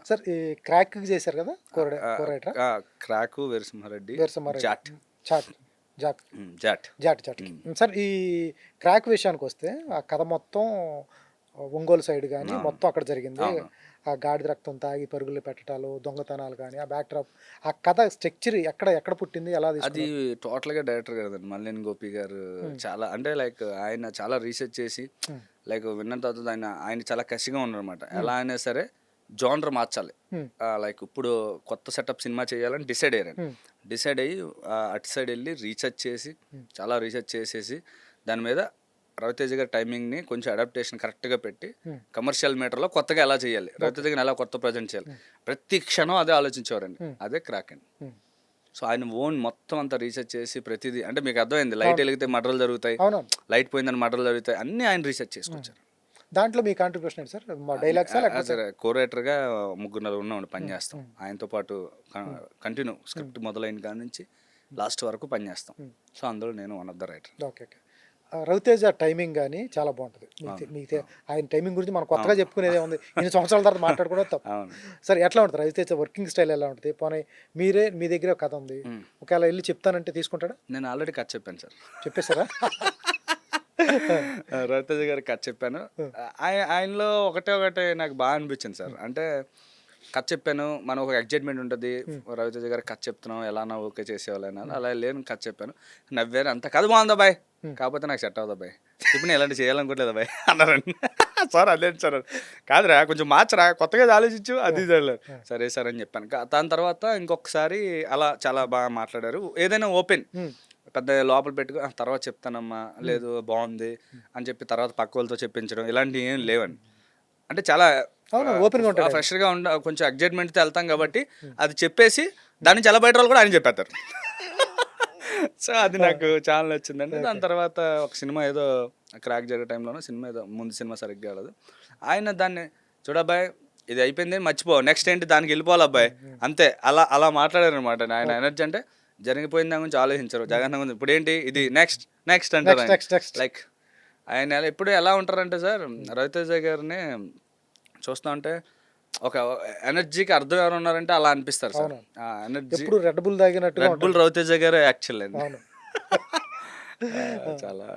Sir ఈ క్రాక్ చేశారు కదా cowriter Krack Veera Simha Reddy Veera Simha Reddy Jaat chat Jaat Jaat Jaat Jaat sir ఈ క్రాక్ విషయానికి వస్తే ఆ కథ మొత్తం ఒంగోలు సైడ్ కానీ మొత్తం అక్కడ జరిగింది. ఆ గాడిద రక్తం తాగి పరుగులు పెట్టడాలు దొంగతనాలు కానీ ఆ బ్యాక్డ్రాప్ ఆ కథ స్ట్రక్చర్ ఎక్కడ ఎక్కడ పుట్టింది ఎలా అది టోటల్గా డైరెక్టర్ కదండి మల్లేని గోపి గారు. చాలా అంటే లైక్ ఆయన చాలా రీసెర్చ్ చేసి లైక్ విన్న తర్వాత ఆయన చాలా కసిగా ఉన్నారనమాట. ఎలా అయినా సరే జానర్ మార్చాలి, లైక్ ఇప్పుడు కొత్త సెటప్ సినిమా చేయాలని డిసైడ్ అయ్యారండి. డిసైడ్ అయ్యి అటు సైడ్ వెళ్ళి రీసెర్చ్ చేసి చాలా రీసెర్చ్ చేసేసి దాని మీద రవితేజ గారి టైమింగ్ని కొంచెం అడాప్టేషన్ కరెక్ట్గా పెట్టి కమర్షియల్ మీటర్లో కొత్తగా ఎలా చేయాలి, రవితేజ గారిని ఎలా కొత్త ప్రజెంట్ చేయాలి, ప్రతి క్షణం అదే ఆలోచించేవారండి. అదే క్రాక్ అండి. సో ఆయన ఓన్ మొత్తం అంతా రీసెర్చ్ చేసి ప్రతిదీ అంటే మీకు అర్థమైంది, లైట్ వెలిగితే మర్డర్లు జరుగుతాయి, లైట్ పోయిందని మర్డర్లు జరుగుతాయి, అన్నీ ఆయన రీసెర్చ్ చేసుకొచ్చారు. దాంట్లో మీ కాంట్రిబ్యూషన్ ఏంటి సార్? డైలాగ్స్ కోరైటర్గా 3-4 ఉన్నాం పని చేస్తాం. ఆయనతో పాటు కంటిన్యూ స్క్రిప్ట్ మొదలైన కాడి నుంచి లాస్ట్ వరకు పని చేస్తాం. సో అందులో నేను one of the writer. Okay okay. Ravi Teja timing కానీ చాలా బాగుంటుంది. మీకు ఆయన టైమింగ్ గురించి మనం కొత్తగా చెప్పుకునేదే ఉంది, ఇన్ని సంవత్సరాల తర్వాత మాట్లాడుకోవడం తప్ప. సార్ ఎట్లా ఉంటుంది రవితేజ వర్కింగ్ స్టైల్ ఎలా ఉంటుంది? పోనీ మీ దగ్గర కథ ఉంది, ఒకవేళ వెళ్ళి చెప్తానంటే తీసుకుంటాడా? నేను ఆల్రెడీ కథ చెప్పాను సార్. చెప్పేశారా? రవితేజ గారికి కథ చెప్పాను. ఆయనలో ఒకటే నాకు బాగా అనిపించింది సార్. అంటే కథ చెప్పాను, మనం ఒక ఎగ్జైట్మెంట్ ఉంటుంది, రవితేజ గారికి కథ చెప్తున్నాం ఎలా ఓకే చేసేవాళ్ళని. అలా లేని కథ చెప్పాను, నవ్వారు, అంత కథ బాగుందా బాయ్, కాకపోతే నాకు సెట్ అవుదా బాయ్, ఇప్పుడు నేను ఎలాంటి చేయాలనుకోవట్లేదా బాయ్ అన్నారండి. సార్ అదే సార్ కాదురా కొంచెం మార్చరా, కొత్తగా ఆలోచించు, అది సరే సార్ అని చెప్పాను. దాని తర్వాత ఇంకొకసారి అలా చాలా బాగా మాట్లాడారు. ఏదైనా ఓపెన్ పెద్ద లోపల పెట్టుకు తర్వాత చెప్తానమ్మా, లేదు బాగుంది అని చెప్పి తర్వాత పక్క వాళ్ళతో చెప్పించడం ఇలాంటివి ఏం లేవండి. అంటే చాలా ఫ్రెష్గా కొంచెం ఎగ్జైట్మెంట్తో వెళ్తాం కాబట్టి అది చెప్పేసి దాని నుంచి ఎలా బయట వాళ్ళు కూడా ఆయన చెప్పేస్తారు. సో అది నాకు చాలా నచ్చిందండి. దాని తర్వాత ఒక సినిమా ఏదో క్రాక్ జరిగే టైంలోనో సినిమా ఏదో ముందు సినిమా సరిగ్గా వెళ్ళదు, ఆయన దాన్ని చూడబ్బాయి ఇది అయిపోయింది మర్చిపో, నెక్స్ట్ ఏంటి దానికి వెళ్ళిపోవాలి అబ్బాయి అంతే, అలా మాట్లాడారు అనమాట. ఆయన ఎనర్జీ అంటే జరిగిపోయిన దాని గురించి ఆలోచించరు, జగన్ గురించి ఇప్పుడు ఏంటి ఇది నెక్స్ట్ నెక్స్ట్ అంటారు. లైక్ ఆయన ఎప్పుడు ఎలా ఉంటారంటే సార్, రవితేజ గారిని చూస్తా ఉంటే ఒక ఎనర్జీకి అర్థం ఎవరు ఉన్నారంటే అలా అనిపిస్తారు సార్. ఎనర్జీ రెడ్ బుల్ తాగినట్టు, Red Bull Ravi Teja garu actual అండి. చాలా